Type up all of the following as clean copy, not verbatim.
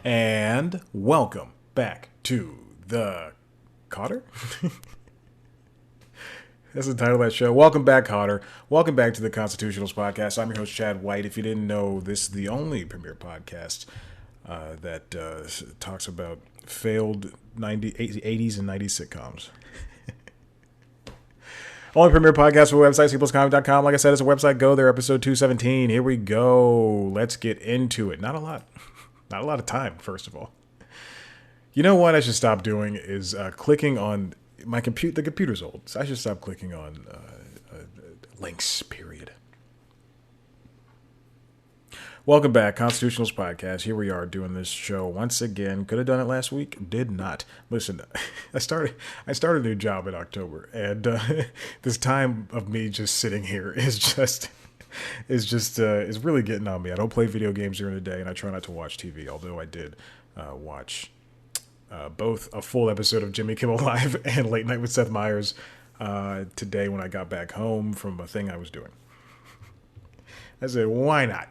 And welcome back to the Cotter? That's the title of that show. Welcome back, Cotter. Welcome back to the Constitutionals Podcast. I'm your host, Chad White. If you didn't know, this is the only premier podcast that talks about failed 80s and 90s sitcoms. Only premier podcast for website, cpluscomedy.com. Like I said, it's a website. Go there, episode 217. Here we go. Let's get into it. Not a lot of time, first of all. You know what I should stop doing is clicking on my computer. The computer's old, so I should stop clicking on links, period. Welcome back, Constitutionals Podcast. Here we are doing this show once again. Could have done it last week, did not. Listen, I started a new job in October, and this time of me just sitting here is really getting on me. I don't play video games during the day, and I try not to watch TV. Although I did watch both a full episode of Jimmy Kimmel Live and Late Night with Seth Meyers today when I got back home from a thing I was doing. I said, why not?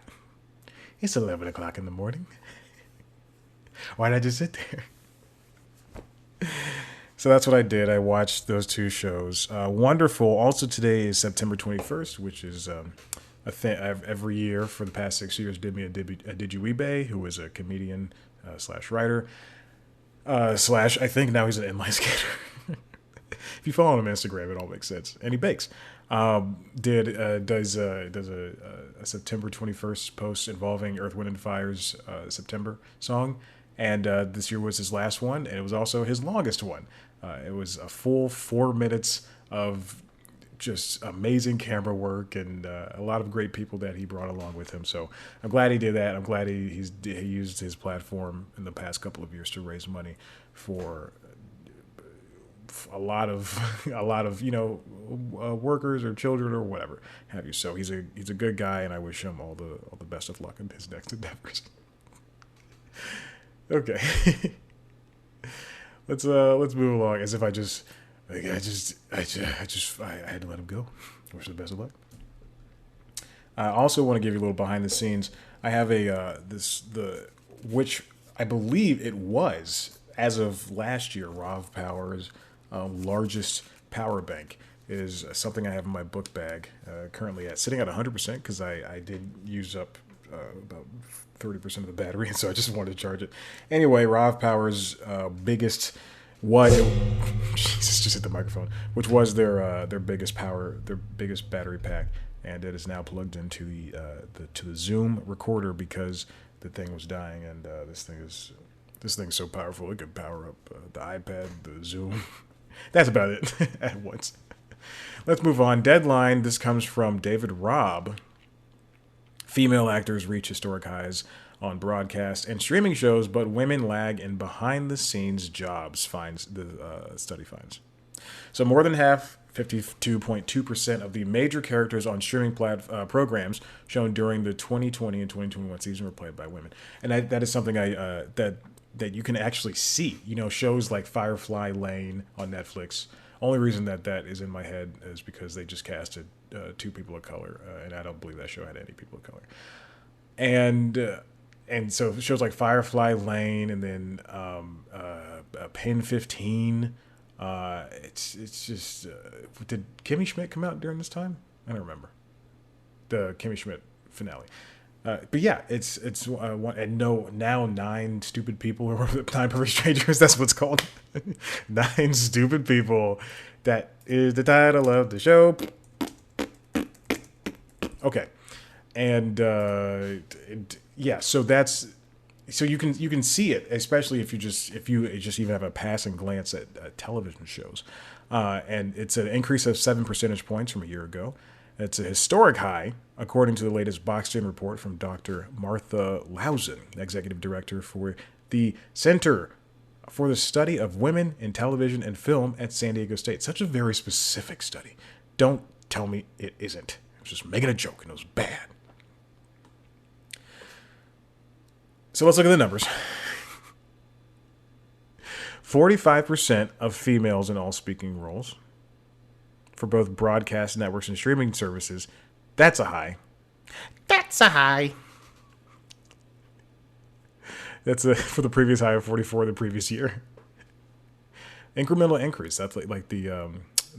It's 11 o'clock in the morning. Why not just sit there? So that's what I did. I watched those two shows. Wonderful. Also today is September 21st, which is a thing every year for the past 6 years. Did me a Dijuibe, who is a comedian slash writer slash I think now he's an inline skater. If you follow him on Instagram, it all makes sense. And he bakes. Does a September 21st post involving Earth, Wind, and Fire's September song. And this year was his last one, and it was also his longest one. It was a full 4 minutes of just amazing camera work and a lot of great people that he brought along with him. So I'm glad he did that. I'm glad he used his platform in the past couple of years to raise money for a lot of workers or children or whatever have you. So he's a good guy, and I wish him all the best of luck in his next endeavors. Okay. Let's move along as if I had to let him go. Wish him the best of luck. I also want to give you a little behind the scenes. I have which I believe it was as of last year, Rav Power's largest power bank is something I have in my book bag currently sitting at 100% because I did use up about 30% of the battery, and so I just wanted to charge it. Anyway, Rav Power's biggest Jesus, just hit the microphone, which was their biggest battery pack, and it is now plugged into the Zoom recorder because the thing was dying, and this thing's so powerful it could power up the iPad, the Zoom. That's about it at once. Let's move on. Deadline. This comes from David Robb. Female actors reach historic highs on broadcast and streaming shows, but women lag in behind-the-scenes jobs, study finds. So more than half, 52.2% of the major characters on streaming programs shown during the 2020 and 2021 season were played by women. And that is something that you can actually see. Shows like Firefly Lane on Netflix. Only reason that is in my head is because they just casted 2 people of color, and I don't believe that show had any people of color. And so shows like Firefly Lane, and then Pen 15. It's just did Kimmy Schmidt come out during this time? I don't remember the Kimmy Schmidt finale. But yeah, it's one, and now 9 stupid people, or 9 perfect strangers. That's what it's called. 9 stupid people. That is the title of the show. Okay, and yeah, so you can see it, especially if you just even have a passing glance at television shows, and it's an increase of 7 percentage points from a year ago. It's a historic high, according to the latest Boxed-In report from Dr. Martha Lausen, Executive Director for the Center for the Study of Women in Television and Film at San Diego State. Such a very specific study. Don't tell me it isn't. I was just making a joke, and it was bad. So let's look at the numbers. 45% of females in all speaking roles for both broadcast networks and streaming services. That's a high. That's a high. That's for the previous high of 44 the previous year. Incremental increase. That's like the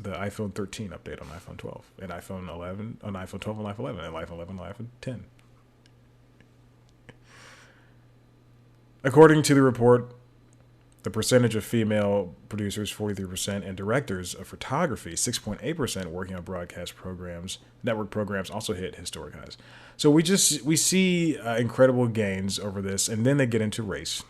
iPhone 13 update on iPhone 12 and iPhone 11 on iPhone 12 and iPhone 11 and iPhone 11 and iPhone 10. According to the report, the percentage of female producers, 43%, and directors of photography, 6.8%, working on broadcast programs, network programs, also hit historic highs. So we see incredible gains over this, and then they get into race.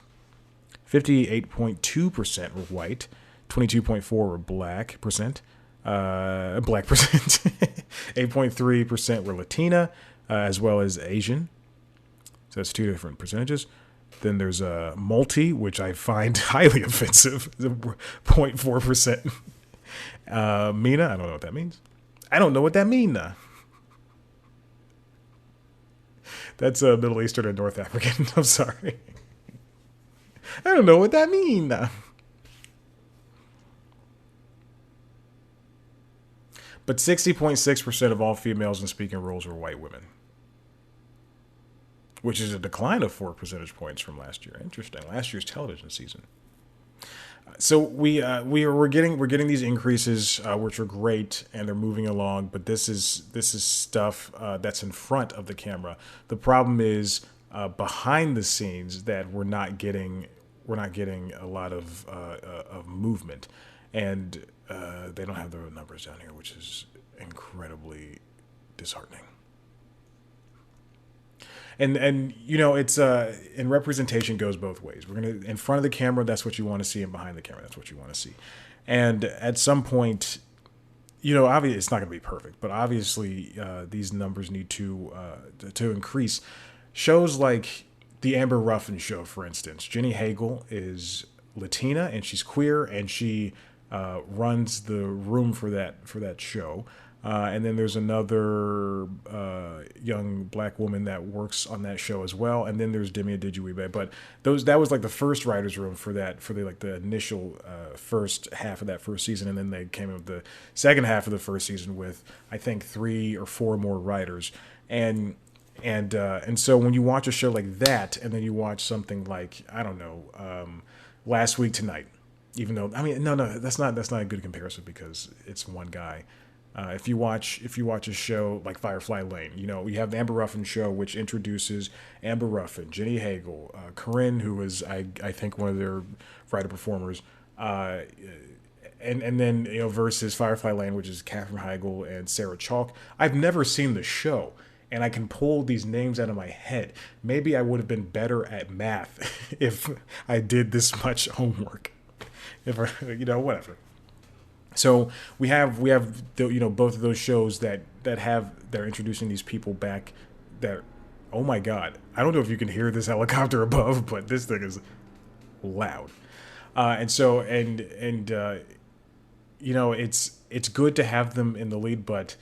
58.2% were white, 22.4% were black percent, 8.3% were Latina, as well as Asian. So that's two different percentages. Then there's a multi, which I find highly offensive, 0.4%. Mina, I don't know what that means. I don't know what that means. That's Middle Eastern and North African. I'm sorry. I don't know what that means. But 60.6% of all females in speaking roles were white women, which is a decline of 4 percentage points from last year. Interesting. Last year's television season. So we're getting these increases, which are great, and they're moving along. But this is stuff that's in front of the camera. The problem is behind the scenes that we're not getting a lot of movement, and they don't have the numbers down here, which is incredibly disheartening. And you know, it's and representation goes both ways. We're gonna, in front of the camera, that's what you want to see, and behind the camera, that's what you want to see. And at some point, you know, obviously it's not going to be perfect, but obviously these numbers need to increase. Shows like the Amber Ruffin show, for instance, Jenny Hagel is Latina and she's queer, and she runs the room for that show. And then there's another young black woman that works on that show as well. And then there's Demi Adijuibe. But that was like the first writers' room for the initial first half of that first season. And then they came in with the second half of the first season with, I think, 3 or 4 more writers. And so when you watch a show like that, and then you watch something like, I don't know, Last Week Tonight, even though, I mean, no, that's not a good comparison because it's one guy. If you watch a show like Firefly Lane, you know, you have the Amber Ruffin show, which introduces Amber Ruffin, Jenny Hagel, Corinne, who is I think one of their writer performers, and then, you know, versus Firefly Lane, which is Katherine Heigl and Sarah Chalk. I've never seen the show, and I can pull these names out of my head. Maybe I would have been better at math if I did this much homework. If I, you know, whatever. So we have you know, both of those shows that they're introducing these people back. That, oh my God, I don't know if you can hear this helicopter above, but this thing is loud. And so you know, it's good to have them in the lead, but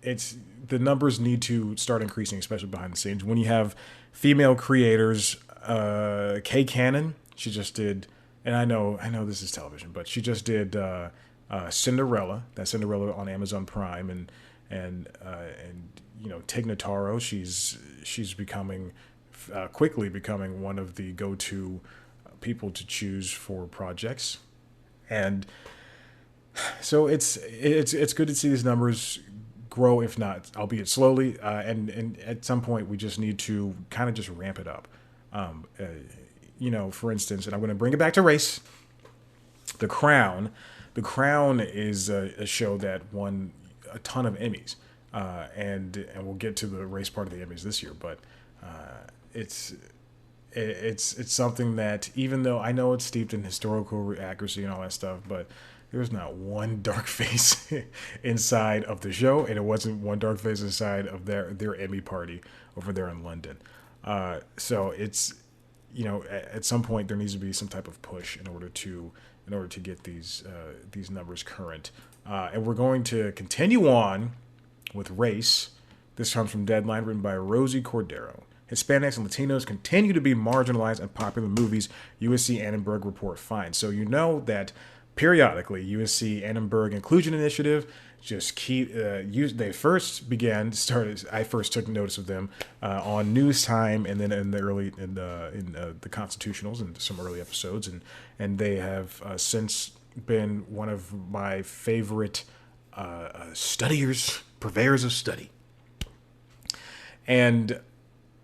it's the numbers need to start increasing, especially behind the scenes. When you have female creators, Kay Cannon, she just did. And I know this is television, but she just did Cinderella. That's Cinderella on Amazon Prime, and you know, Tig Notaro. She's quickly becoming one of the go-to people to choose for projects, and so it's good to see these numbers grow, if not, albeit slowly. And at some point, we just need to kind of just ramp it up. You know, for instance, and I'm going to bring it back to race. The Crown. The Crown is a show that won a ton of Emmys, and we'll get to the race part of the Emmys this year. But it's something that, even though I know it's steeped in historical accuracy and all that stuff, but there's not one dark face inside of the show, and it wasn't one dark face inside of their Emmy party over there in London. So it's, you know, at some point there needs to be some type of push in order to get these numbers current. And we're going to continue on with race. This comes from Deadline, written by Rosie Cordero. Hispanics and Latinos continue to be marginalized in popular movies, USC Annenberg report finds. So you know that periodically USC Annenberg Inclusion Initiative just keep they first began started. I first took notice of them on News Time, and then in the early in the Constitutionals and some early episodes, and they have since been one of my favorite studiers, purveyors of study, and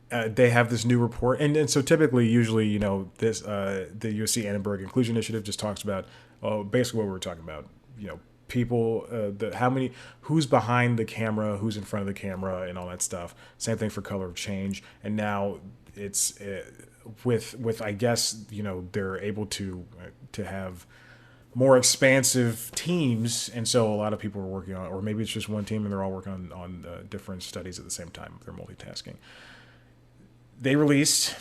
they have this new report, and so typically, usually, this the USC Annenberg Inclusion Initiative just talks about basically what we were talking about, people, who's behind the camera, who's in front of the camera, and all that stuff. Same thing for color of change, and now it's with I guess they're able to have more expansive teams, and so a lot of people are working on, or maybe it's just one team and they're all working on different studies at the same time. They're multitasking. They released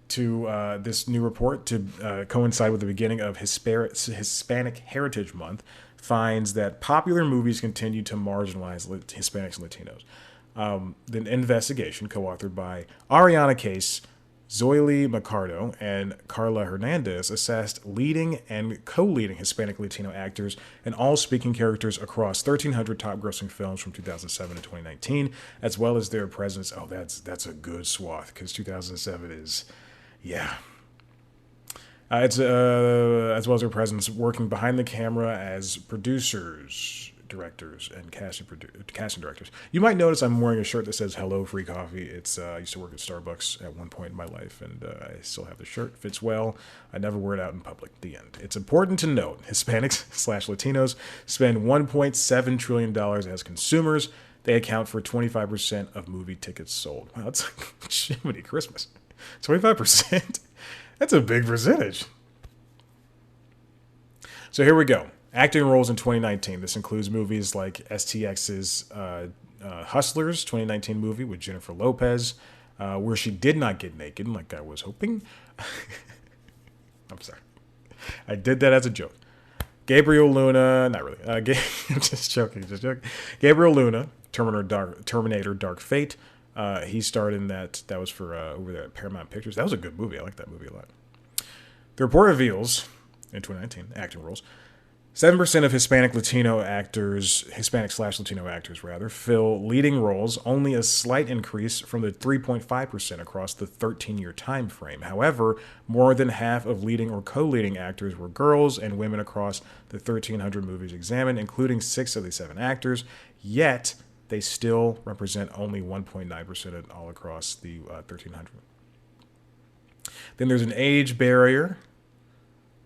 to this new report to coincide with the beginning of Hispanic Heritage Month, finds that popular movies continue to marginalize Hispanics and Latinos. The investigation, co-authored by Ariana Case, Zoily Macardo, and Carla Hernandez, assessed leading and co-leading Hispanic Latino actors and all speaking characters across 1,300 top-grossing films from 2007 to 2019, as well as their presence. Oh, that's a good swath, because 2007 is, yeah. It's as well as their presence working behind the camera as producers, directors, and casting directors. You might notice I'm wearing a shirt that says "Hello, Free Coffee." It's I used to work at Starbucks at one point in my life, and I still have the shirt. Fits well. I never wear it out in public. The end. It's important to note Hispanics/Latinos spend $1.7 trillion as consumers. They account for 25% of movie tickets sold. Wow, that's like Jiminy Christmas. 25%. That's a big percentage. So here we go. Acting roles in 2019. This includes movies like STX's Hustlers 2019 movie with Jennifer Lopez, where she did not get naked like I was hoping. I'm sorry. I did that as a joke. Gabriel Luna, not really. Just joking. Gabriel Luna, Terminator Dark Fate. He starred in that. That was for over there at Paramount Pictures. That was a good movie. I like that movie a lot. The report reveals, in 2019, acting roles, 7% of Hispanic/Latino actors, fill leading roles, only a slight increase from the 3.5% across the 13-year time frame. However, more than half of leading or co-leading actors were girls and women across the 1,300 movies examined, including 6 of the 7 actors, yet they still represent only 1.9% all across the 1,300. Then there's an age barrier.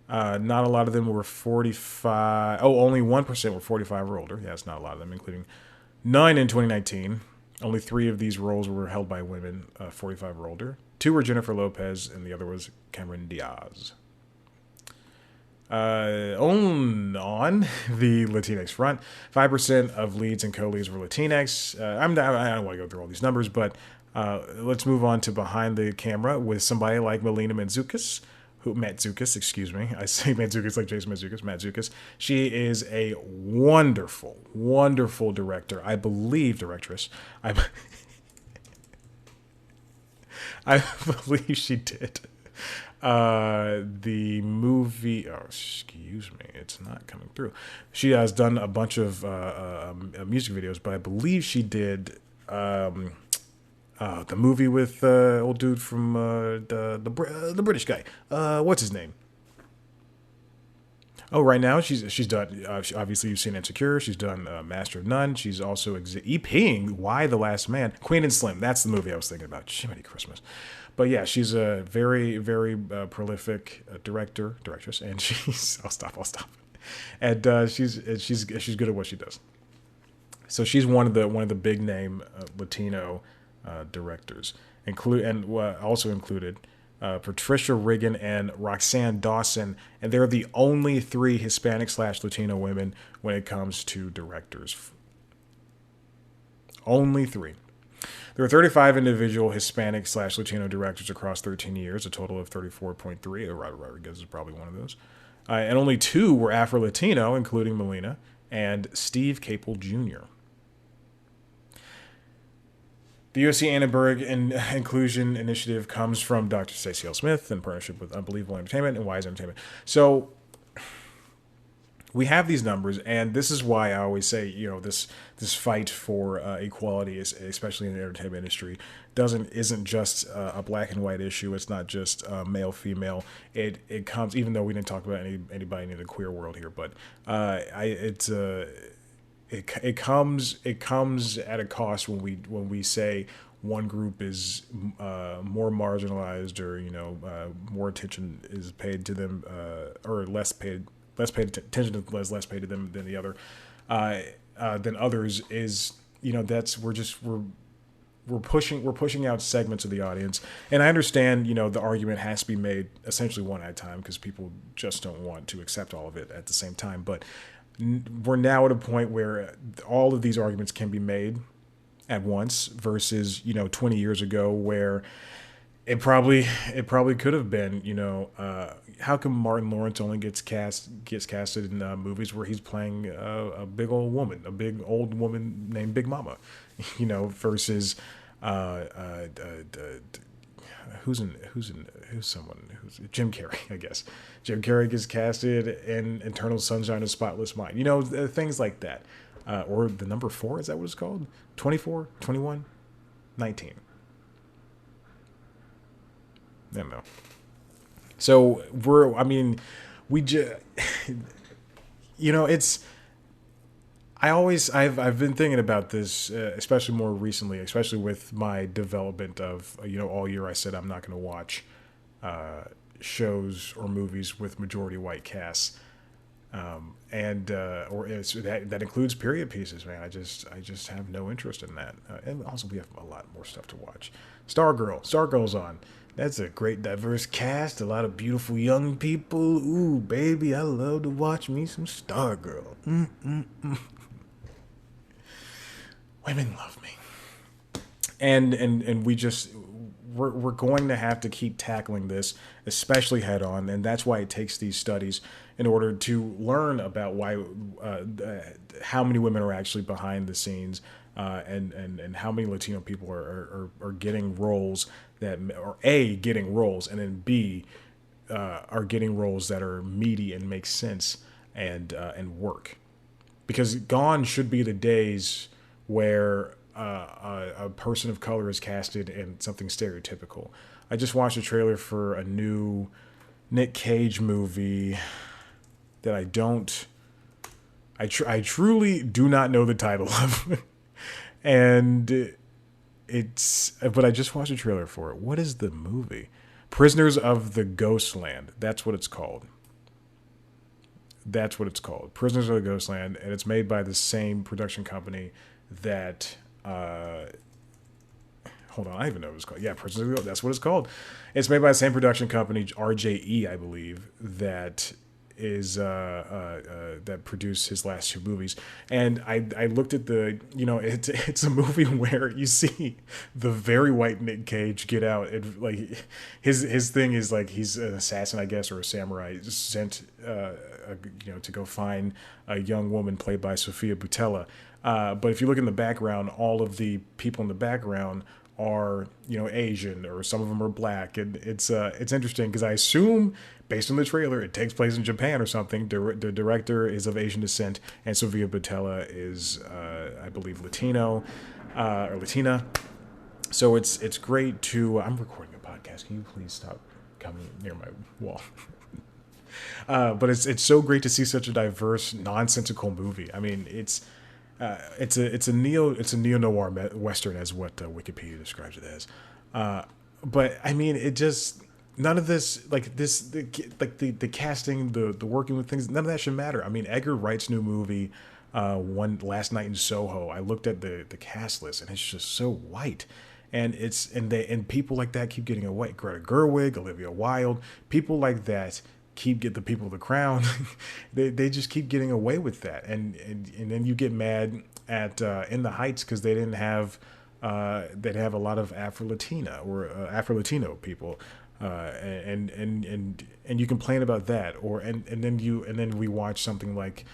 Not a lot of them were 45. Oh, only 1% were 45 or older. Yeah, it's not a lot of them, including 9 in 2019. Only 3 of these roles were held by women 45 or older. 2 were Jennifer Lopez, and the other was Cameron Diaz. On the Latinx front, 5% of leads and co-leads were Latinx. I don't want to go through all these numbers, but let's move on to behind the camera with somebody like Melina Matsoukas, excuse me. I say Matsoukas like Jason Matsoukas. She is a wonderful, wonderful directress. I believe she did the movie. Oh, excuse me, it's not coming through. She has done a bunch of music videos, but I believe she did the movie with old dude from the British guy. What's his name? Oh, right now she's done. Obviously, you've seen Insecure. She's done Master of None. She's also EPing Why the Last Man. Queen and Slim. That's the movie I was thinking about. Jiminy Christmas. But yeah, she's a very, very prolific directress, and she's. I'll stop. And she's good at what she does. So she's one of the big name Latino directors, also included Patricia Riggin and Roxanne Dawson, and they're the only 3 Hispanic/Latino women when it comes to directors. Only 3. There were 35 individual Hispanic/Latino directors across 13 years, a total of 34.3. Robert Rodriguez is probably one of those. And only 2 were Afro-Latino, including Melina and Steve Capel Jr. The USC Annenberg Inclusion Initiative comes from Dr. Stacey L. Smith in partnership with Unbelievable Entertainment and Wise Entertainment. So we have these numbers, and this is why I always say, this fight for equality, especially in the entertainment industry, doesn't isn't just a black and white issue. It's not just male female. It comes, even though we didn't talk about anybody in the queer world here, but I it's it comes at a cost when we say one group is more marginalized, or more attention is paid to them, or less paid attention to less paid to them than the other, than others, is that's we're pushing out segments of the audience. And I understand the argument has to be made essentially one at a time, because people just don't want to accept all of it at the same time. But we're now at a point where all of these arguments can be made at once, versus 20 years ago, where it probably could have been, how come Martin Lawrence only gets casted in movies where he's playing a big old woman named Big Mama, versus who's Jim Carrey, I guess. Jim Carrey gets casted in Eternal Sunshine of the Spotless Mind. Things like that. Or the number 4, is that what it's called? 24, 21, 19. I don't know. So we just, it's, I've been thinking about this, especially more recently, especially with my development of, all year I said I'm not going to watch shows or movies with majority white casts. That includes period pieces, man. I just have no interest in that. And also, we have a lot more stuff to watch. Stargirl's on. That's a great diverse cast. A lot of beautiful young people. Ooh, baby, I love to watch me some Stargirl. Women love me. And we're going to have to keep tackling this, especially head on, and that's why it takes these studies in order to learn about why, how many women are actually behind the scenes, and how many Latino people are getting roles that, or A, getting roles, and then B, are getting roles that are meaty and make sense and work. Because gone should be the days where a person of color is casted in something stereotypical. I just watched a trailer for a new Nick Cage movie that I truly do not know the title of. And but I just watched a trailer for it. What is the movie? Prisoners of the Ghostland. That's what it's called. Prisoners of the Ghostland. And it's made by the same production company that, hold on, I even know what it's called. Yeah, Prisoners of the Ghostland. That's what it's called. It's made by the same production company, RJE, I believe, that is that produced his last 2 movies. And I looked at it's a movie where you see the very white Nick Cage get out, and like his thing is like he's an assassin, I guess, or a samurai sent to go find a young woman played by Sofia Boutella. But if you look in the background, all of the people in the background are Asian, or some of them are black, and it's interesting because I assume, based on the trailer, it takes place in Japan or something. The director is of Asian descent, and Sofia Boutella is, I believe, Latino or Latina. So it's great to. I'm recording a podcast. Can you please stop coming near my wall? But it's so great to see such a diverse, nonsensical movie. I mean, it's a neo noir western, as what Wikipedia describes it as. But I mean, it just, none of this, the casting, the working with things, none of that should matter. I mean, Edgar Wright's new movie, one Last Night in Soho. I looked at the cast list, and it's just so white. And and people like that keep getting away. Greta Gerwig, Olivia Wilde, people like that get the people of the Crown. they just keep getting away with that, and then you get mad at In the Heights because they didn't have they'd have a lot of Afro-Latina or Afro-Latino people, and you complain about that, and then we watch something like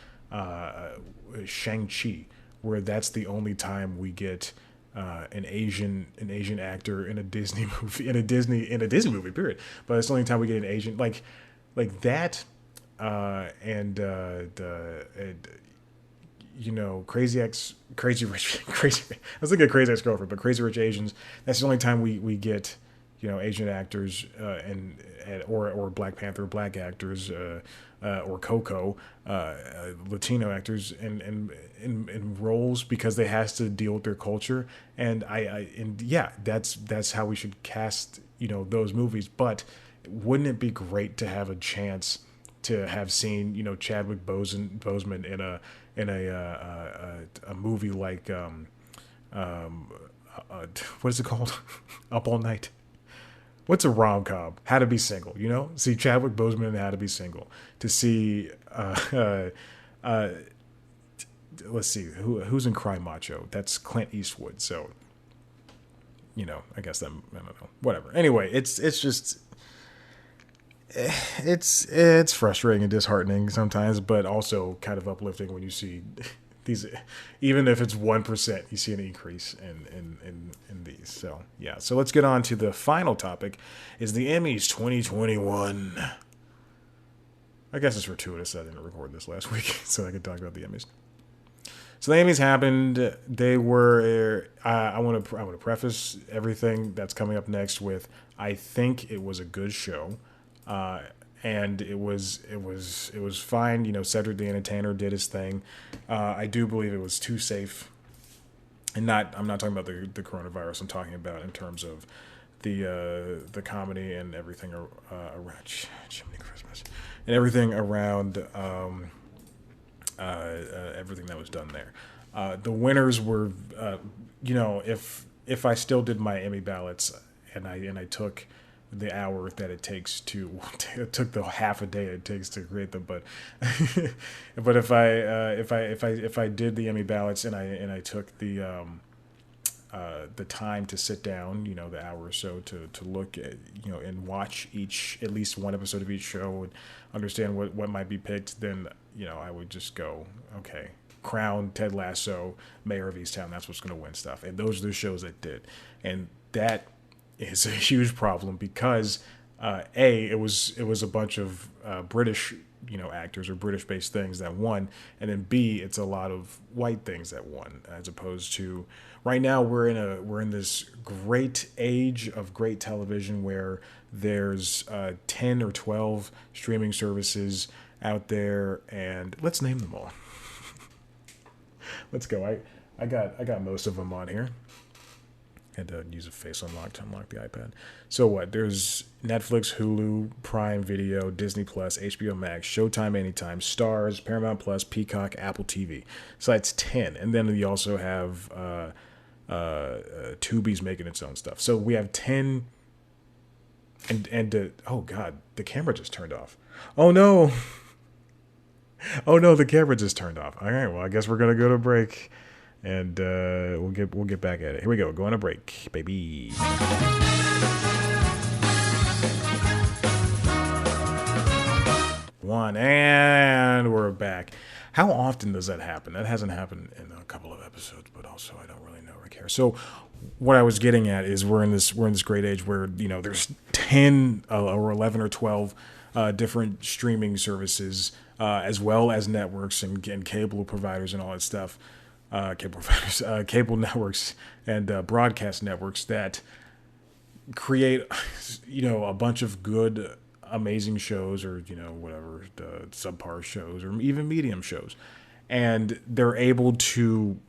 Shang-Chi, where that's the only time we get an Asian actor in a Disney movie, period. But it's the only time we get an Asian like that. and Crazy Rich, Crazy. I was thinking of Crazy Ex-Girlfriend, but Crazy Rich Asians. That's the only time we get Asian actors and or Black Panther black actors or Coco Latino actors in roles because they has to deal with their culture and yeah, that's how we should cast those movies. But wouldn't it be great to have a chance to have seen Chadwick Boseman in a movie like what is it called? Up All Night. What's a rom com? How to Be Single. See Chadwick Boseman in How to Be Single. To see, uh, let's see, who's in Cry Macho? That's Clint Eastwood. So, I guess that I don't know. Whatever. Anyway, it's just it's frustrating and disheartening sometimes, but also kind of uplifting when you see these. Even if it's 1%, you see an increase in these. So yeah. So let's get on to the final topic: is the Emmys 2021. I guess it's fortuitous that I didn't record this last week so I could talk about the Emmys. So the Emmys happened. They were. I want to preface everything that's coming up next with I think it was a good show. And it was fine. Cedric the Entertainer did his thing. I do believe it was too safe, and I'm not talking about the coronavirus. I'm talking about in terms of the comedy and everything around Jiminy Christmas and everything around everything that was done there. The winners were, if I still did my Emmy ballots and I took the hour that it takes it took the half a day it takes to create them, but but if I did the Emmy ballots and I took the time to sit down, the hour or so to look at, and watch at least one episode of each show and understand what might be picked, then I would just go, okay, Crown, Ted Lasso, Mayor of Easttown, that's what's going to win stuff, and those are the shows that did, and that is a huge problem because it was a bunch of British actors or British based things that won, and then B, it's a lot of white things that won, as opposed to right now we're in this great age of great television where there's 10 or 12 streaming services out there, and let's name them all. Let's go. I got most of them on here. Had to use a face unlock to unlock the iPad. So what? There's Netflix, Hulu, Prime Video, Disney Plus, HBO Max, Showtime Anytime, Stars, Paramount Plus, Peacock, Apple TV. So that's 10. And then you also have Tubi's making its own stuff. So we have 10. And oh God, the camera just turned off. Oh no. Oh no, the camera just turned off. All right, well I guess we're gonna go to break. And we'll get back at it. Here we go. Go on a break, baby. And we're back. How often does that happen? That hasn't happened in a couple of episodes, but also I don't really know or care. So what I was getting at is we're in this great age where there's 10 or 11 or 12 different streaming services, as well as networks and cable providers and all that stuff. Cable providers, cable networks, and broadcast networks that create, a bunch of good, amazing shows, or whatever, subpar shows, or even medium shows, and they're able to.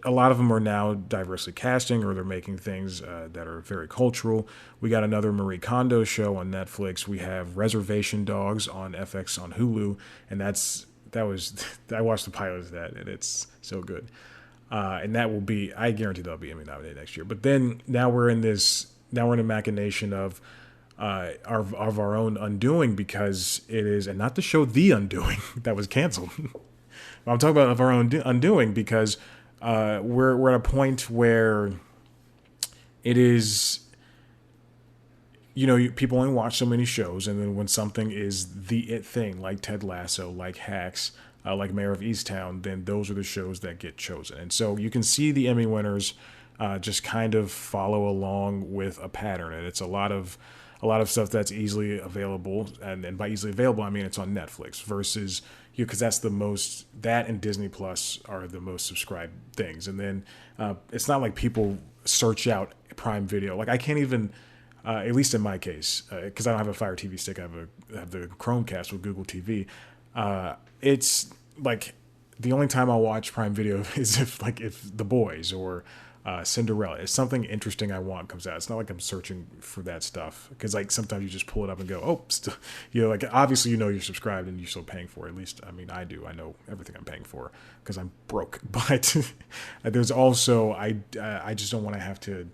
A lot of them are now diversely casting, or they're making things that are very cultural. We got another Marie Kondo show on Netflix. We have Reservation Dogs on FX on Hulu, and I watched the pilot of that, and it's so good. And that will be, I guarantee that'll be Emmy nominated next year. But then now we're in a machination of our own undoing, because it is, and not the show The Undoing that was canceled. I'm talking about of our own undoing, because we're at a point where it is. People only watch so many shows, and then when something is the it thing, like Ted Lasso, like Hacks, like Mayor of Easttown, then those are the shows that get chosen. And so you can see the Emmy winners just kind of follow along with a pattern, and it's a lot of a lot of stuff that's easily available, and by easily available, I mean it's on Netflix versus you, because that's the most, that and Disney Plus are the most subscribed things. And then it's not like people search out Prime Video. Like I can't even, at least in my case, because I don't have a Fire TV stick, I have the Chromecast with Google TV. It's like the only time I'll watch Prime Video is if The Boys or Cinderella, if something interesting I want comes out. It's not like I'm searching for that stuff, because like sometimes you just pull it up and go, oh, like obviously you're subscribed and you're still paying for it. At least I mean I do. I know everything I'm paying for because I'm broke. But there's also I just don't want to have to.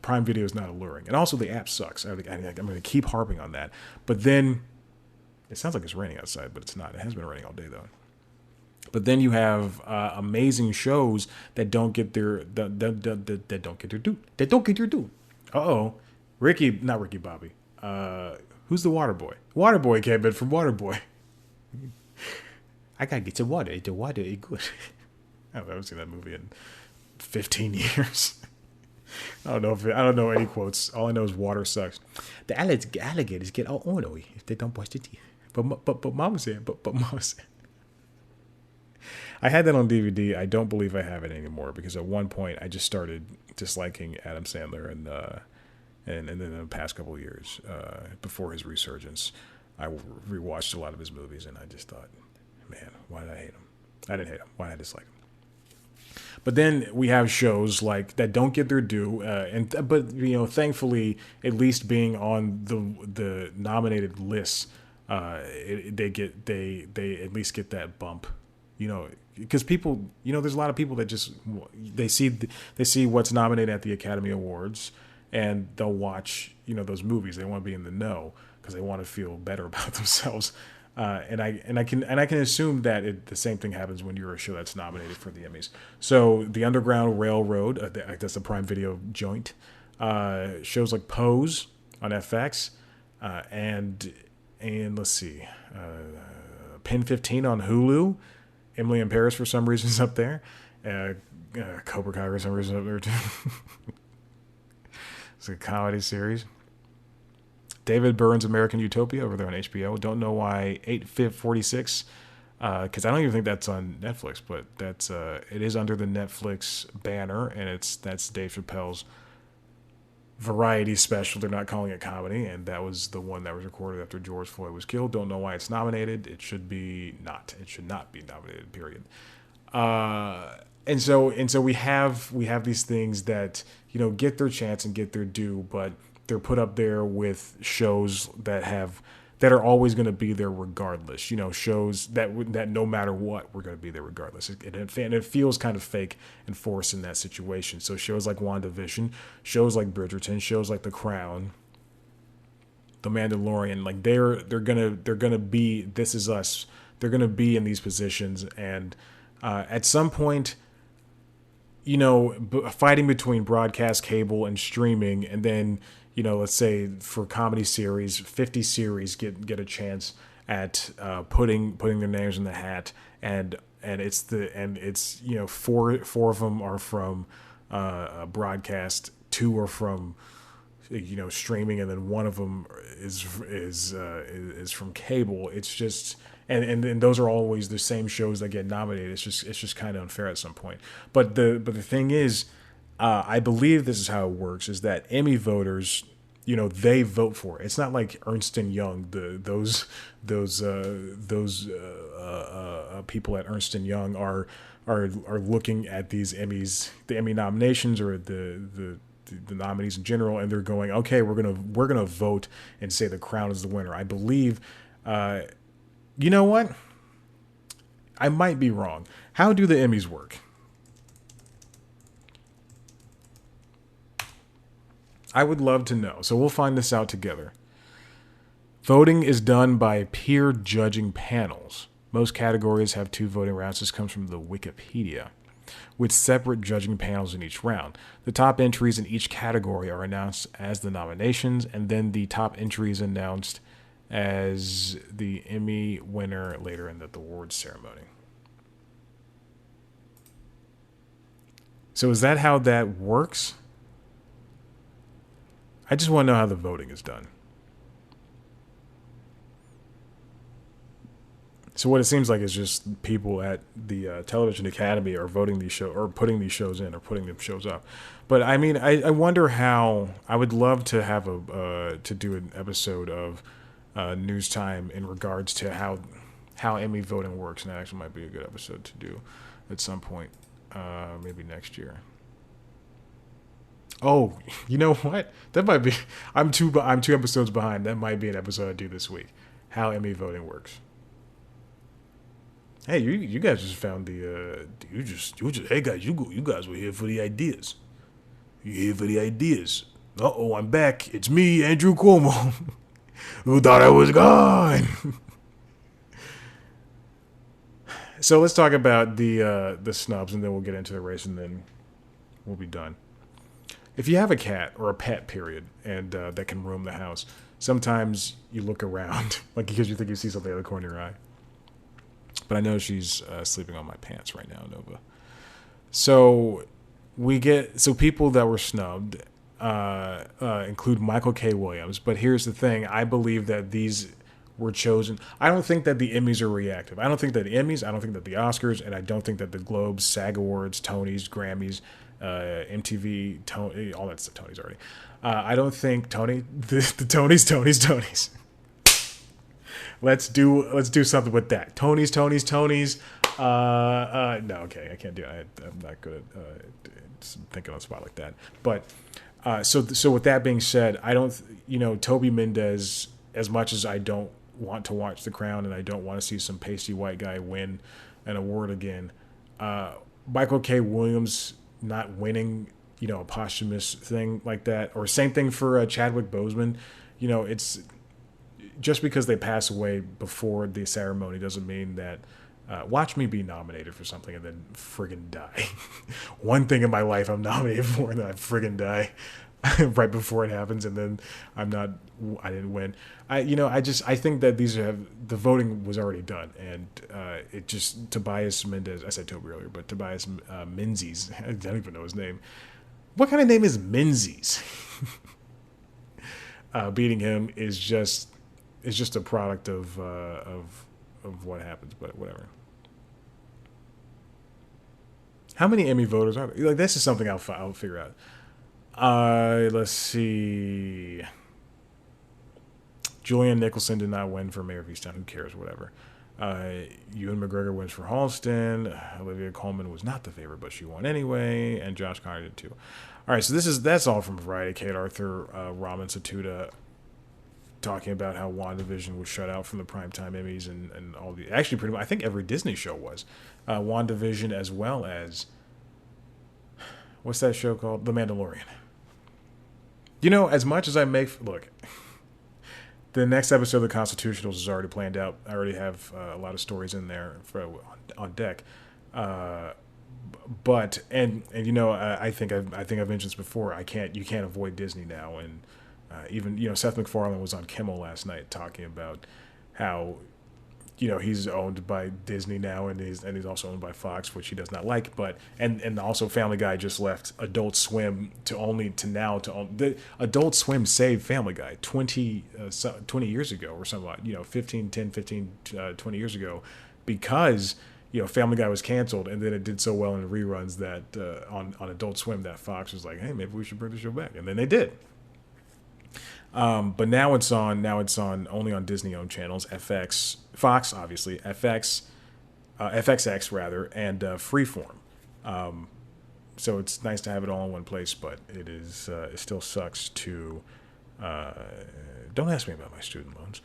Prime Video is not alluring, and also the app sucks. I'm going to keep harping on that. But then it sounds like it's raining outside, but it's not. It has been raining all day though. But then you have amazing shows that don't get their that don't get their due. That don't get your due. Not Ricky Bobby. Who's the Water Boy? Water Boy came in from Water Boy. I gotta get some water. The water is good. I haven't seen that movie in 15 years. I don't know any quotes. All I know is water sucks. The alligators get all ornery if they don't brush their teeth. But Mama said. But Mama said. I had that on DVD. I don't believe I have it anymore because at one point I just started disliking Adam Sandler, and then in the past couple of years, before his resurgence, I rewatched a lot of his movies, and I just thought, man, why did I hate him? I didn't hate him. Why did I dislike him? But then we have shows like that don't get their due, but thankfully, at least being on the nominated lists, they at least get that bump. Because people, there's a lot of people that just they see what's nominated at the Academy Awards, and they'll watch those movies. They want to be in the know because they want to feel better about themselves. And I can assume that the same thing happens when you're a show that's nominated for the Emmys. So the Underground Railroad, that's a Prime Video joint. Shows like Pose on FX, and let's see, Pin 15 on Hulu. Emily in Paris for some reason is up there. Cobra Kai for some reason up there too. It's a comedy series. David Byrne's American Utopia over there on HBO. Don't know why 846, because I don't even think that's on Netflix, but it is under the Netflix banner, and that's Dave Chappelle's variety special. They're not calling it comedy, and that was the one that was recorded after George Floyd was killed. Don't know why it's nominated. It should not be nominated. Period. And so we have these things that get their chance and get their due, but they're put up there with shows that are always going to be there regardless. Shows that no matter what, we're going to be there regardless. It feels kind of fake and forced in that situation. So shows like WandaVision, shows like Bridgerton, shows like The Crown, The Mandalorian, like they're gonna be This Is Us. They're gonna be in these positions, and at some point, fighting between broadcast, cable, and streaming, and then let's say for comedy series, 50 series get a chance at putting their names in the hat, and it's four of them are from broadcast, 2 are from streaming, and then 1 of them is from cable. It's just and those are always the same shows that get nominated. It's just kind of unfair at some point. But the thing is, I believe this is how it works: is that Emmy voters, they vote for it. It's not like Ernst and Young, those people at Ernst and Young are looking at these Emmys, the Emmy nominations, or the nominees in general, and they're going, okay, we're gonna vote and say The Crown is the winner. I believe. You know what? I might be wrong. How do the Emmys work? I would love to know. So we'll find this out together. Voting is done by peer judging panels. Most categories have 2 voting rounds. This comes from the Wikipedia, with separate judging panels in each round. The top entries in each category are announced as the nominations, and then the top entry is announced as the Emmy winner later in the awards ceremony. So is that how that works? I just want to know how the voting is done. So what it seems like is just people at the Television Academy are voting these shows or putting these shows in or putting them shows up. But I mean, I wonder how. I would love to have a to do an episode of News Time in regards to how Emmy voting works, and that actually might be a good episode to do at some point, maybe next year. Oh, you know what? That might be. I'm two episodes behind. That might be an episode I do this week. How Emmy voting works. Hey, you guys just found the you just hey guys, you guys were here for the ideas. You here for the ideas. Uh-oh, I'm back. It's me, Andrew Cuomo. Who thought I was gone? So let's talk about the snubs, and then we'll get into the race, and then we'll be done. If you have a cat or a pet, period, and that can roam the house, sometimes you look around, like because you think you see something out of the corner of your eye. But I know she's sleeping on my pants right now, Nova. So people that were snubbed include Michael K. Williams. But here's the thing: I believe that these were chosen. I don't think that the Emmys are reactive. I don't think that the Emmys. I don't think that the Oscars, and I don't think that the Globes, SAG Awards, Tonys, Grammys, MTV, all that stuff. Tonys already. I don't think the Tonys. Let's do something with that. Tonys. No, okay, I can't do it. I'm not good at thinking on the spot like that. But so with that being said, I don't, Toby Mendez. As much as I don't want to watch The Crown and I don't want to see some pasty white guy win an award again, Michael K. Williams not winning, a posthumous thing like that, or same thing for Chadwick Boseman. It's just because they pass away before the ceremony doesn't mean that watch me be nominated for something and then friggin' die. One thing in my life I'm nominated for and then I friggin' die right before it happens, and then I didn't win. I think that the voting was already done, and it just Tobias Menzies. I said Toby earlier, but Tobias Menzies. I don't even know his name. What kind of name is Menzies? Beating him is just a product of what happens, but whatever. How many Emmy voters are there? Like, this is something I'll figure out. Let's see. Julian Nicholson did not win for Mayor of Easttown. Who cares? Whatever. Ewan McGregor wins for Halston. Olivia Colman was not the favorite, but she won anyway, and Josh Connor did too. All right, so that's all from Variety. Kate Arthur, Raman Satuda, talking about how WandaVision was shut out from the primetime Emmys and all the actually pretty much I think every Disney show was WandaVision, as well as what's that show called? The Mandalorian. As much as I look, the next episode of the Constitutionals is already planned out. I already have a lot of stories in there on deck. But I think I've mentioned this before. You can't avoid Disney now, and even Seth MacFarlane was on Kimmel last night talking about how he's owned by Disney now, and he's also owned by Fox, which he does not like. But and also Family Guy just left Adult Swim to own the Adult Swim saved Family Guy 20 years ago or something, 20 years ago, because Family Guy was canceled, and then it did so well in reruns that on Adult Swim that Fox was like, hey, maybe we should bring the show back, and then they did. But now it's on only on Disney-owned channels, FX, Fox, obviously, FXX rather, and Freeform. So it's nice to have it all in one place, but it still sucks to. Don't ask me about my student loans.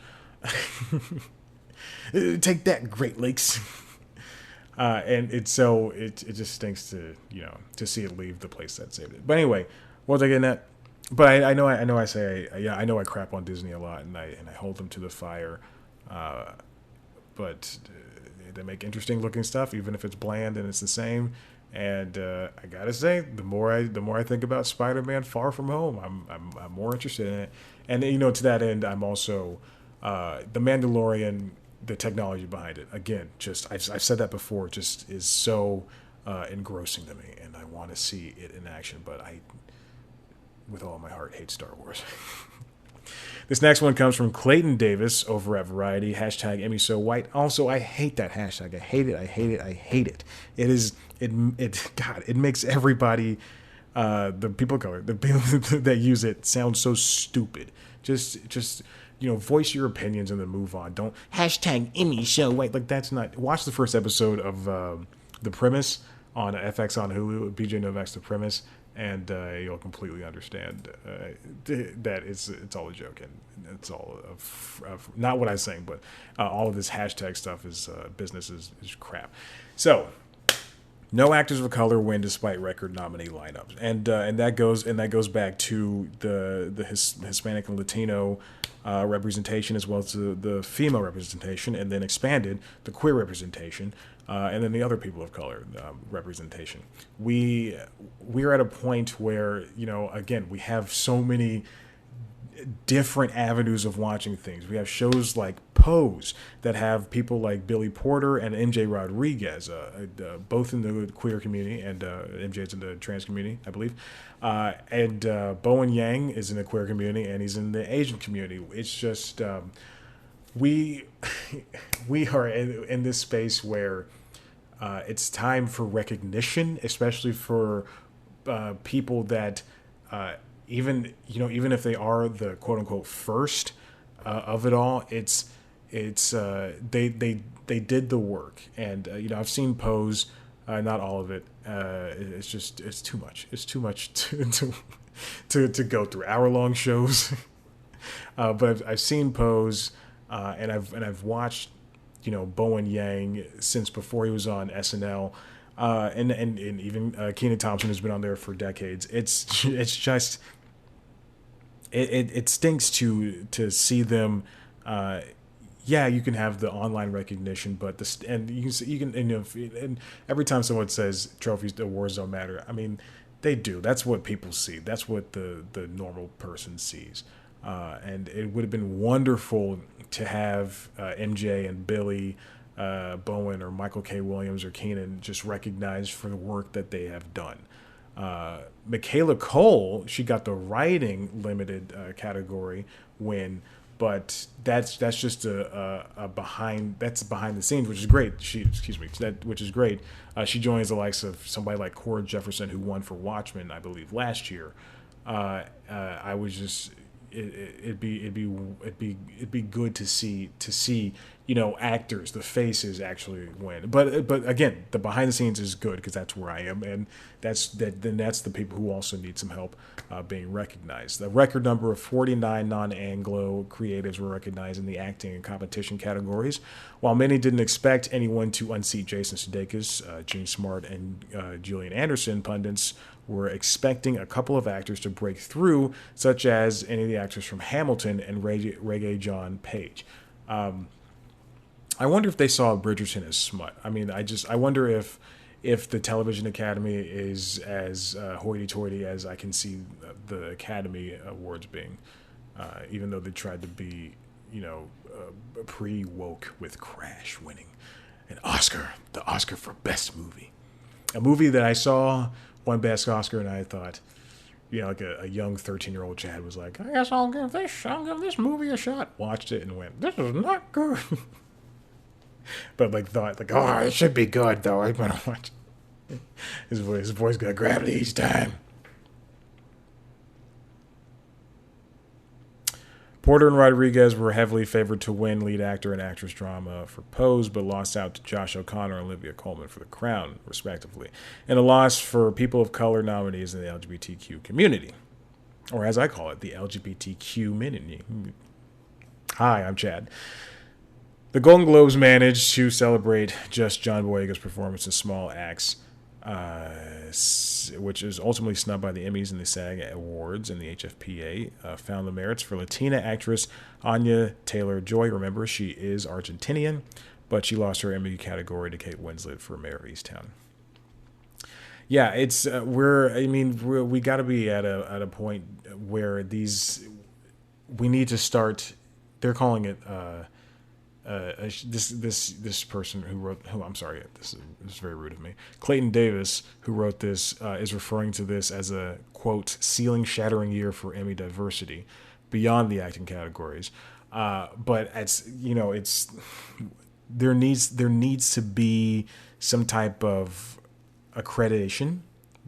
Take that, Great Lakes. And it just stinks to see it leave the place that saved it. But anyway, what was I getting at? But I know I crap on Disney a lot, and I hold them to the fire. But they make interesting looking stuff, even if it's bland and it's the same. And I gotta say, the more I think about Spider-Man: Far From Home, I'm more interested in it. And to that end, I'm also the Mandalorian, the technology behind it. Again, just I've said that before, just is so engrossing to me, and I want to see it in action. But with all my heart, hate Star Wars. This next one comes from Clayton Davis over at Variety. Hashtag Emmy So White. Also, I hate that hashtag. I hate it. I hate it. I hate it. It is, God, it makes everybody, the people of color, the people that use it sound so stupid. Just, voice your opinions and then move on. Don't hashtag Emmy So White. Like, that's not, watch the first episode of The Premise on FX on Hulu. BJ Novak's The Premise. And you'll completely understand that it's all a joke, and it's all not what I was saying, but all of this hashtag stuff is business is crap. So, no actors of color win despite record nominee lineups, and that goes back to the Hispanic and Latino representation, as well as the female representation, and then expanded the queer representation. And then the other people of color representation. We're at a point where, again, we have so many different avenues of watching things. We have shows like Pose that have people like Billy Porter and MJ Rodriguez, both in the queer community, and MJ's in the trans community, I believe. And Bowen Yang is in the queer community, and he's in the Asian community. It's just we are in this space where it's time for recognition, especially for people that even if they are the quote unquote first of it all, it's they did the work, and I've seen Pose, not all of it. It's too much. It's too much to go through hour-long shows. But I've seen Pose, and I've watched Bowen Yang since before he was on SNL, and even Kenan Thompson has been on there for decades. It's just it stinks to see them. You can have the online recognition, but and every time someone says trophies, the awards don't matter. I mean, they do. That's what people see. That's what the normal person sees. And it would have been wonderful to have MJ and Billy, Bowen, or Michael K. Williams or Kenan just recognized for the work that they have done. Michaela Cole, she got the writing limited category win, but that's just a behind the scenes, which is great. Which is great. She joins the likes of somebody like Cora Jefferson, who won for Watchmen, I believe, last year. I was just. It'd be good to see actors, the faces actually win, but again, the behind the scenes is good because that's where I am, and that's the people who also need some help being recognized. The record number of 49 non-Anglo creatives were recognized in the acting and competition categories. While many didn't expect anyone to unseat Jason Sudeikis, Gene Smart, and Gillian Anderson, pundits were expecting a couple of actors to break through, such as any of the actors from Hamilton and Reggae John Page. I wonder if they saw Bridgerton as smut. I mean, I wonder if the Television Academy is as hoity-toity as I can see the Academy Awards being, even though they tried to be, pre-woke with Crash winning an Oscar, the Oscar for Best Movie. A movie that I saw won Best Oscar, and I thought, like a young 13-year-old Chad was like, I guess I'll give this movie a shot. Watched it and went, this is not good. But thought, oh, it should be good though. I'm gonna watch. His voice got gravity each time. Porter and Rodriguez were heavily favored to win lead actor and actress drama for Pose, but lost out to Josh O'Connor and Olivia Colman for The Crown, respectively, and a loss for people of color nominees in the LGBTQ community, or as I call it, the LGBTQ community. Hi, I'm Chad. The Golden Globes managed to celebrate just John Boyega's performance in Small Axe, which is ultimately snubbed by the Emmys and the SAG Awards, and the HFPA found the merits for Latina actress Anya Taylor-Joy. Remember, she is Argentinian, but she lost her Emmy category to Kate Winslet for Mayor of Easttown. Yeah, it's we got to be at a point where we need to start. They're calling it this person who I'm sorry, this is very rude of me. Clayton Davis, who wrote this, is referring to this as a quote ceiling shattering year for Emmy diversity beyond the acting categories. But it's there needs to be some type of accreditation.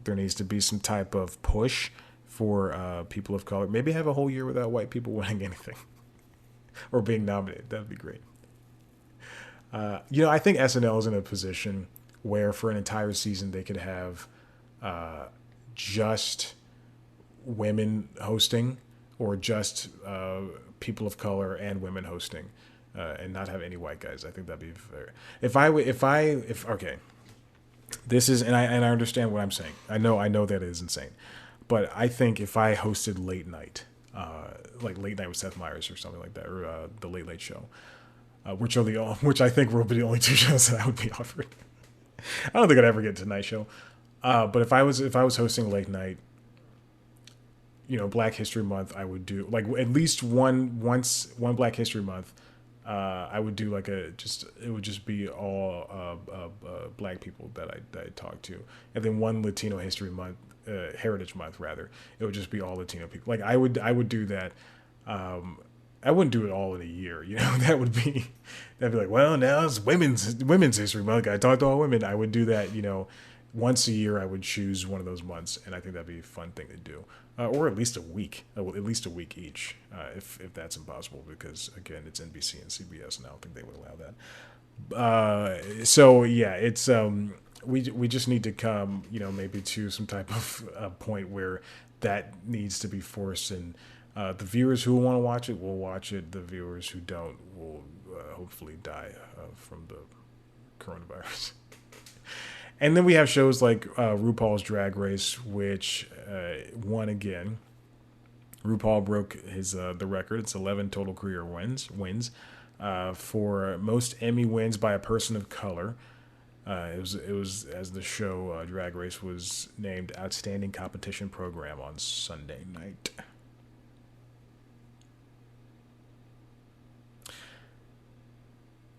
There needs to be some type of push for people of color. Maybe have a whole year without white people winning anything or being nominated. That'd be great. I think SNL is in a position where for an entire season they could have just women hosting or just people of color and women hosting, and not have any white guys. I think that'd be fair. If okay, this is and I understand what I'm saying. I know that is insane, but I think if I hosted late night, like late night with Seth Meyers or something like that, or the Late Late Show, which I think will be the only two shows that I would be offered. I don't think I'd ever get Tonight Show, but if I was hosting late night, Black History Month, I would do like at least one Black History Month. I would do it would just be all black people that I talk to, and then one Latino History Month, Heritage Month rather. It would just be all Latino people. Like I would do that. I wouldn't do it all in a year. That'd be like, well, now it's women's History Month. I talk to all women. I would do that. Once a year, I would choose one of those months, and I think that'd be a fun thing to do, or at least a week, each, if that's impossible, because again, it's NBC and CBS, and I don't think they would allow that. So yeah, it's we just need to come, maybe to some type of point where that needs to be forced, and the viewers who want to watch it will watch it. The viewers who don't will hopefully die from the coronavirus. And then we have shows like RuPaul's Drag Race, which won again. RuPaul broke the record. It's 11 total career wins for most Emmy wins by a person of color. It was as the show Drag Race was named Outstanding Competition Program on Sunday night.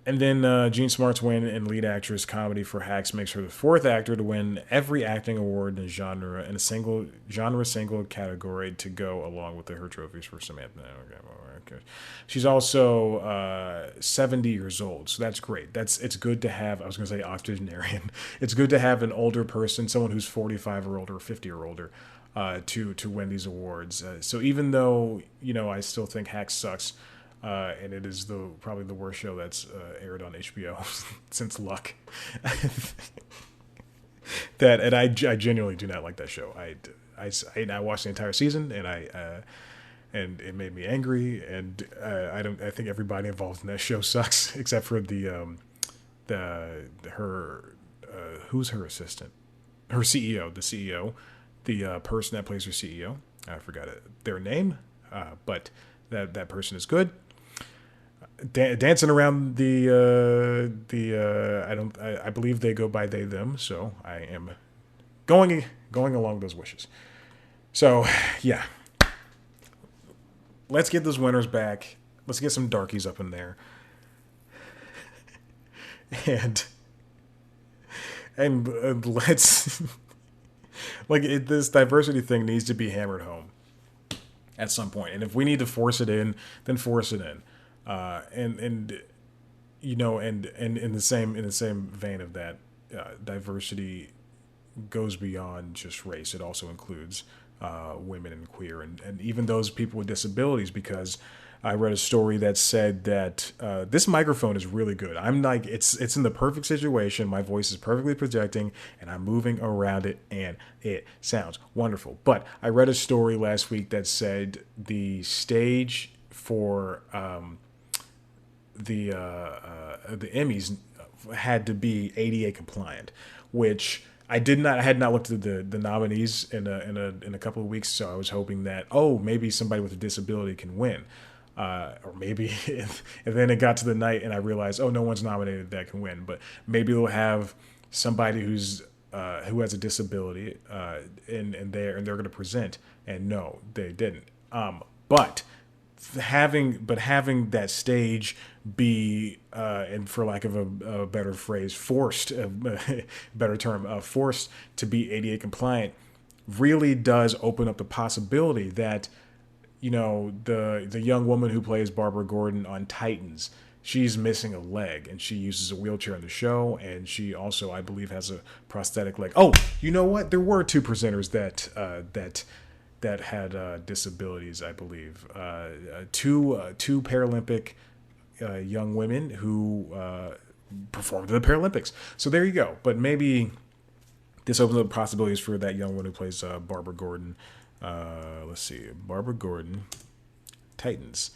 And then Jean Smart's win in lead actress comedy for Hacks makes her the fourth actor to win every acting award in a genre in a single category to go along with her trophies for Samantha. Okay. She's also 70 years old, so that's great. It's good to have. I was going to say octogenarian. It's good to have an older person, someone who's 45 or older, or 50 or older, to win these awards. So even though I still think Hacks sucks. And it is probably the worst show that's aired on HBO since Luck. And I genuinely do not like that show. I watched the entire season, and and it made me angry. And I think everybody involved in that show sucks except for who's her assistant, her CEO, the CEO, the person that plays her CEO. I forgot their name, but that person is good. Dancing around I believe they go by they them, so I am going along those wishes. So yeah, let's get those winners back. Let's get some darkies up in there, and let's this diversity thing needs to be hammered home at some point. And if we need to force it in, then force it in. And in the same vein of that, diversity goes beyond just race. It also includes women and queer and even those people with disabilities, because I read a story that said that this microphone is really good. I'm like, it's in the perfect situation. My voice is perfectly projecting, and I'm moving around it, and it sounds wonderful. But I read a story last week that said the stage for the Emmys had to be ADA compliant, which I had not looked at the nominees in a couple of weeks, so I was hoping that maybe somebody with a disability can win, or maybe and then it got to the night and I realized no one's nominated that can win, but maybe we'll have somebody who has a disability and they're going to present, and no, they didn't. But having that stage be and for lack of a better phrase, forced better term, forced to be ADA compliant really does open up the possibility that, you know, the young woman who plays Barbara Gordon on Titans, she's missing a leg and she uses a wheelchair in the show, and she also, I believe, has a prosthetic leg. Oh, you know what? There were two presenters that had disabilities, I believe. Two Paralympic young women who performed in the Paralympics. So there you go. But maybe this opens up possibilities for that young one who plays Barbara Gordon. Let's see, Barbara Gordon, Titans.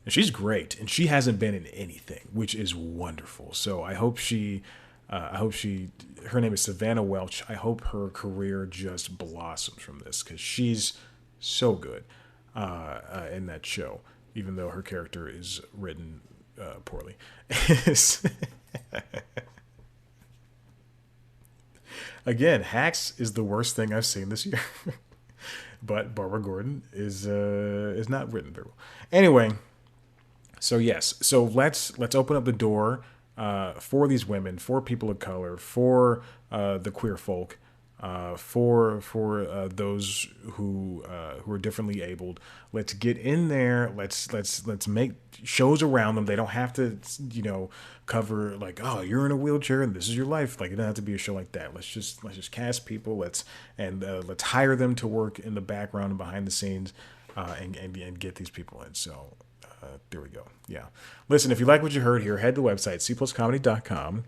And she's great, and she hasn't been in anything, which is wonderful. So I hope her name is Savannah Welch. I hope her career just blossoms from this, because she's so good in that show, even though her character is written poorly. Again, Hacks is the worst thing I've seen this year. But Barbara Gordon is not written very well. Anyway, so yes, so let's open up the door for these women, for people of color, for the queer folk, for those who are differently abled. Let's get in there. Let's make shows around them. They don't have to, you know, cover like, oh, you're in a wheelchair and this is your life. Like, it doesn't have to be a show like that. Let's just cast people. Let's hire them to work in the background and behind the scenes, and get these people in. So there we go. Yeah. Listen, if you like what you heard here, head to the website cpluscomedy.com,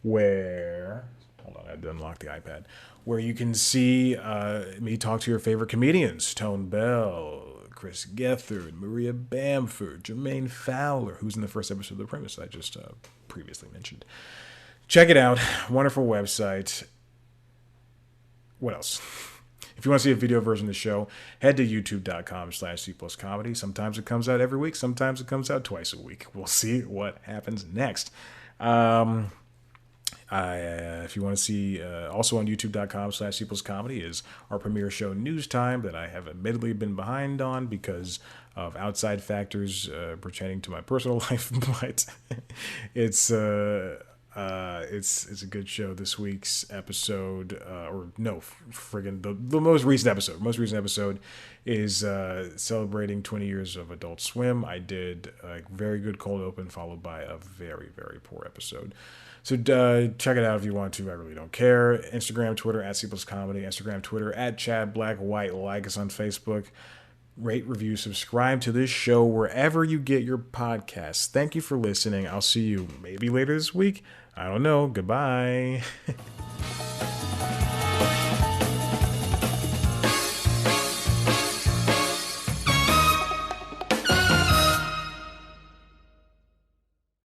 where, hold on, I had to unlock the iPad, where you can see me talk to your favorite comedians: Tone Bell, Chris Gethard, Maria Bamford, Jermaine Fowler, who's in the first episode of The Premise I just previously mentioned. Check it out. Wonderful website. What else? If you want to see a video version of the show, head to youtube.com/cpluscomedy. Sometimes it comes out every week. Sometimes it comes out twice a week. We'll see what happens next. If you want to see, also on youtube.com/cpluscomedy is our premiere show, News Time, that I have admittedly been behind on because of outside factors pertaining to my personal life, but it's a good show. This week's episode, the most recent episode. Most recent episode is celebrating 20 years of Adult Swim. I did a very good cold open followed by a very, very poor episode. So check it out if you want to. I really don't care. Instagram, Twitter @CPlusComedy. Instagram, Twitter @ChadBlackWhite. Like us on Facebook. Rate, review, subscribe to this show wherever you get your podcasts. Thank you for listening. I'll see you maybe later this week. I don't know. Goodbye.